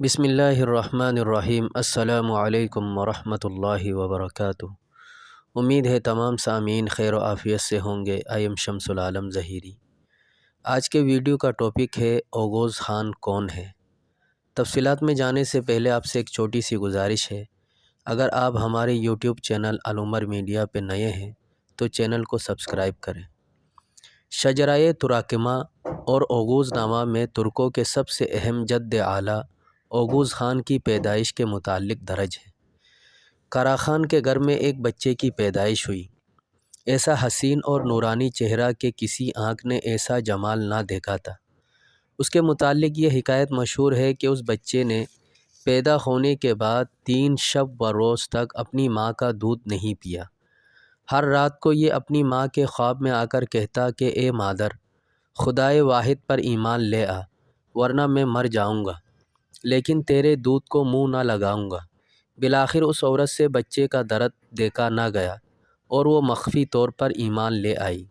بسم اللہ الرحمن الرحیم۔ السلام علیکم ورحمۃ اللہ وبرکاتہ۔ امید ہے تمام سامعین خیر و عافیت سے ہوں گے۔ ایم شمس العالم ظہیری۔ آج کے ویڈیو کا ٹاپک ہے اوغوز خان کون ہے۔ تفصیلات میں جانے سے پہلے آپ سے ایک چھوٹی سی گزارش ہے، اگر آپ ہمارے یوٹیوب چینل العمر میڈیا پہ نئے ہیں تو چینل کو سبسکرائب کریں۔ شجرۂ تراکمہ اور اوغوز نامہ میں ترکوں کے سب سے اہم جد اعلیٰ اوغوز خان کی پیدائش کے متعلق درج ہے۔ قرا خان کے گھر میں ایک بچے کی پیدائش ہوئی۔ ایسا حسین اور نورانی چہرہ کہ کسی آنکھ نے ایسا جمال نہ دیکھا تھا۔ اس کے متعلق یہ حکایت مشہور ہے کہ اس بچے نے پیدا ہونے کے بعد 3 شب و روز تک اپنی ماں کا دودھ نہیں پیا۔ ہر رات کو یہ اپنی ماں کے خواب میں آ کر کہتا کہ اے مادر، خدائے واحد پر ایمان لے آ، ورنہ میں مر جاؤں گا، لیکن تیرے دودھ کو منہ نہ لگاؤں گا۔ بالآخر اس عورت سے بچے کا درد دیکھا نہ گیا اور وہ مخفی طور پر ایمان لے آئی۔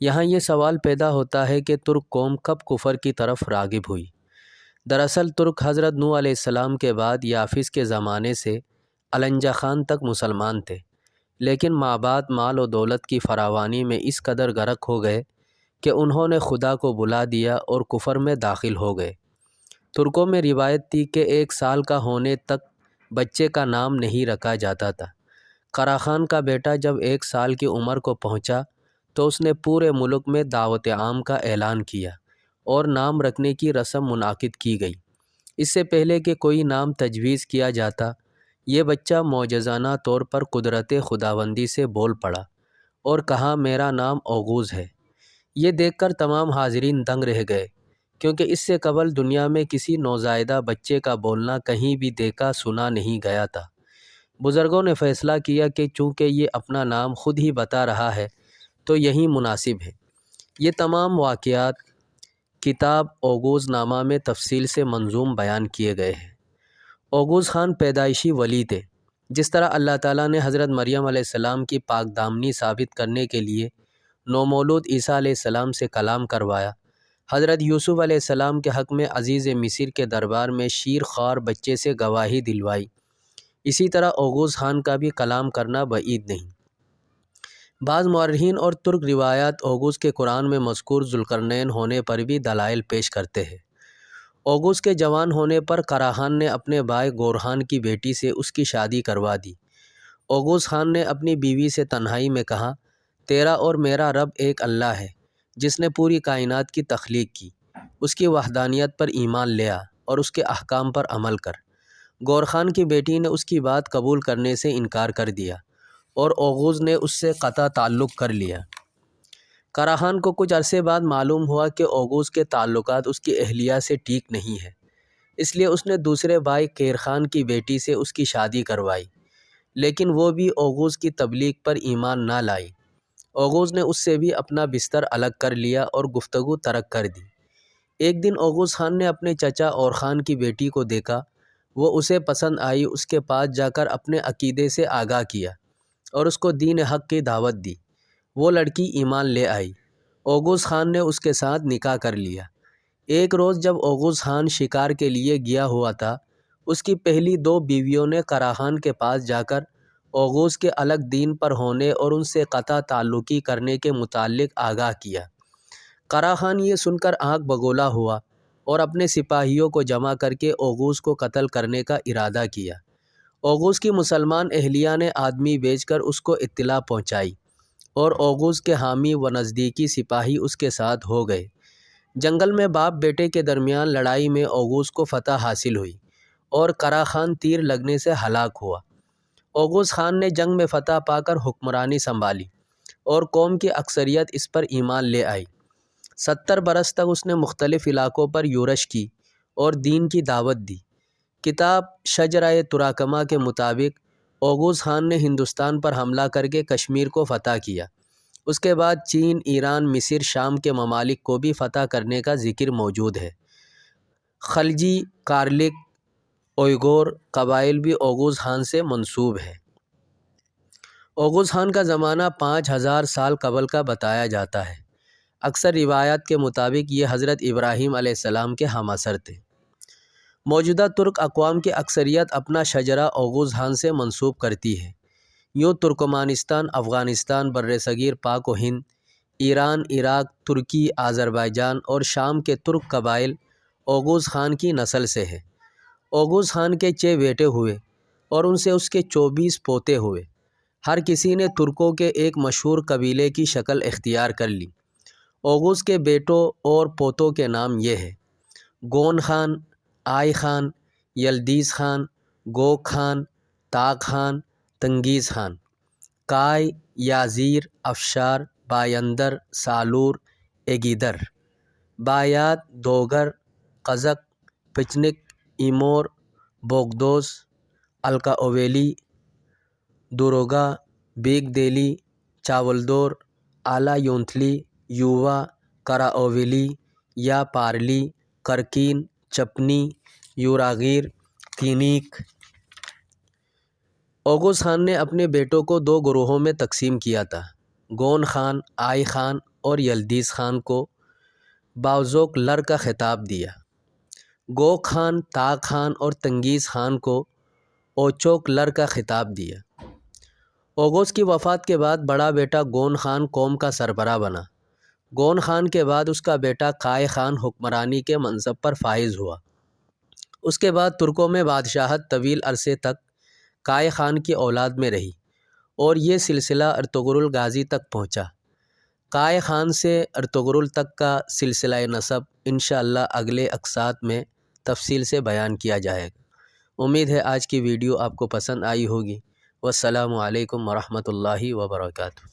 یہاں یہ سوال پیدا ہوتا ہے کہ ترک قوم کب کفر کی طرف راغب ہوئی۔ دراصل ترک حضرت نوح علیہ السلام کے بعد یافس کے زمانے سے النجا خان تک مسلمان تھے، لیکن ماں بعد مال و دولت کی فراوانی میں اس قدر غرق ہو گئے کہ انہوں نے خدا کو بلا دیا اور کفر میں داخل ہو گئے۔ ترکوں میں روایت تھی کہ 1 سال کا ہونے تک بچے کا نام نہیں رکھا جاتا تھا۔ قرا خان کا بیٹا جب 1 سال کی عمر کو پہنچا تو اس نے پورے ملک میں دعوت عام کا اعلان کیا اور نام رکھنے کی رسم منعقد کی گئی۔ اس سے پہلے کہ کوئی نام تجویز کیا جاتا، یہ بچہ معجزانہ طور پر قدرت خداوندی سے بول پڑا اور کہا میرا نام اوغوز ہے۔ یہ دیکھ کر تمام حاضرین دنگ رہ گئے، کیونکہ اس سے قبل دنیا میں کسی نوزائیدہ بچے کا بولنا کہیں بھی دیکھا سنا نہیں گیا تھا۔ بزرگوں نے فیصلہ کیا کہ چونکہ یہ اپنا نام خود ہی بتا رہا ہے تو یہی مناسب ہے۔ یہ تمام واقعات کتاب اوغوز نامہ میں تفصیل سے منظوم بیان کیے گئے ہیں۔ اوغوز خان پیدائشی ولی تھے۔ جس طرح اللہ تعالیٰ نے حضرت مریم علیہ السلام کی پاک دامنی ثابت کرنے کے لیے نومولود عیسیٰ علیہ السلام سے کلام کروایا، حضرت یوسف علیہ السلام کے حق میں عزیز مصر کے دربار میں شیر خوار بچے سے گواہی دلوائی، اسی طرح اوغوز خان کا بھی کلام کرنا بعید نہیں۔ بعض مورخین اور ترک روایات اوغوز کے قرآن میں مذکور ذوالقرنین ہونے پر بھی دلائل پیش کرتے ہیں۔ اوغوز کے جوان ہونے پر قرا خان نے اپنے بھائی گورخان کی بیٹی سے اس کی شادی کروا دی۔ اوغوز خان نے اپنی بیوی سے تنہائی میں کہا، تیرا اور میرا رب ایک اللہ ہے جس نے پوری کائنات کی تخلیق کی، اس کی وحدانیت پر ایمان لے آ اور اس کے احکام پر عمل کر۔ گورخان کی بیٹی نے اس کی بات قبول کرنے سے انکار کر دیا اور اوغوز نے اس سے قطع تعلق کر لیا۔ قرا خان کو کچھ عرصے بعد معلوم ہوا کہ اوغوز کے تعلقات اس کی اہلیہ سے ٹھیک نہیں ہیں، اس لیے اس نے دوسرے بھائی کیر خان کی بیٹی سے اس کی شادی کروائی، لیکن وہ بھی اوغوز کی تبلیغ پر ایمان نہ لائی۔ اوغوز نے اس سے بھی اپنا بستر الگ کر لیا اور گفتگو ترک کر دی۔ ایک دن اوغوز خان نے اپنے چچا اور خان کی بیٹی کو دیکھا، وہ اسے پسند آئی، اس کے پاس جا کر اپنے عقیدے سے آگاہ کیا اور اس کو دین حق کی دعوت دی۔ وہ لڑکی ایمان لے آئی۔ اوغوز خان نے اس کے ساتھ نکاح کر لیا۔ ایک روز جب اوغوز خان شکار کے لیے گیا ہوا تھا، اس کی پہلی 2 بیویوں نے قرا خان کے پاس جا کر اوغوز کے الگ دین پر ہونے اور ان سے قطع تعلقی کرنے کے متعلق آگاہ کیا۔ قرا خان یہ سن کر آنکھ بگولا ہوا اور اپنے سپاہیوں کو جمع کر کے اوغوز کو قتل کرنے کا ارادہ کیا۔ اوغوز کی مسلمان اہلیہ نے آدمی بھیج کر اس کو اطلاع پہنچائی اور اوغوز کے حامی و نزدیکی سپاہی اس کے ساتھ ہو گئے۔ جنگل میں باپ بیٹے کے درمیان لڑائی میں اوغوز کو فتح حاصل ہوئی اور قرا خان تیر لگنے سے ہلاک ہوا۔ اوغوز خان نے جنگ میں فتح پا کر حکمرانی سنبھالی اور قوم کی اکثریت اس پر ایمان لے آئی۔ 70 برس تک اس نے مختلف علاقوں پر یورش کی اور دین کی دعوت دی۔ کتاب شجرۂ تراکمہ کے مطابق اوغوز خان نے ہندوستان پر حملہ کر کے کشمیر کو فتح کیا۔ اس کے بعد چین، ایران، مصر، شام کے ممالک کو بھی فتح کرنے کا ذکر موجود ہے۔ خلجی، کارلک، اوئیغور قبائل بھی اوغوز خان سے منسوب ہیں۔ اوغوز خان کا زمانہ 5000 سال قبل کا بتایا جاتا ہے۔ اکثر روایات کے مطابق یہ حضرت ابراہیم علیہ السلام کے ہم عصر تھے۔ موجودہ ترک اقوام کی اکثریت اپنا شجرہ اوغوز خان سے منسوب کرتی ہے۔ یوں ترکمانستان، افغانستان، برصغیر پاک و ہند، ایران، عراق، ترکی، آذربائیجان اور شام کے ترک قبائل اوغوز خان کی نسل سے ہے۔ اوغوز خان کے 6 بیٹے ہوئے اور ان سے اس کے 24 پوتے ہوئے۔ ہر کسی نے ترکوں کے ایک مشہور قبیلے کی شکل اختیار کر لی۔ اوغوز کے بیٹوں اور پوتوں کے نام یہ ہیں: گون خان، آئی خان، یلدیز خان، گوک خان، طاق خان، تنگیز خان، کائی، یازیر، افشار، بایندر، سالور، ایگیدر، بایات، دوگر، قزق، پچنک، ایمور، بوگدوس، الکا اویلی، دوروگا، بیگ دیلی، چاولدور، آلا یونتھلی، یووا، کرا اویلی، یا پارلی، کرکین، چپنی، یوراغیر، کینیک۔ اوغوز خان نے اپنے بیٹوں کو 2 گروہوں میں تقسیم کیا تھا: گون خان، آئی خان اور یلدیز خان کو باوزوک لر کا خطاب دیا، گوک خان، طاق خان اور تنگیز خان کو اوچوک لر کا خطاب دیا۔ اوغوز کی وفات کے بعد بڑا بیٹا گون خان قوم کا سربراہ بنا۔ گون خان کے بعد اس کا بیٹا کائی خان حکمرانی کے منصب پر فائز ہوا۔ اس کے بعد ترکوں میں بادشاہت طویل عرصے تک کائی خان کی اولاد میں رہی اور یہ سلسلہ ارطغرل غازی تک پہنچا۔ کائی خان سے ارطغرل تک کا سلسلہ نسب انشاءاللہ اگلے اقساط میں تفصیل سے بیان کیا جائے گا۔ امید ہے آج کی ویڈیو آپ کو پسند آئی ہوگی۔ والسلام علیکم ورحمۃ اللہ وبرکاتہ۔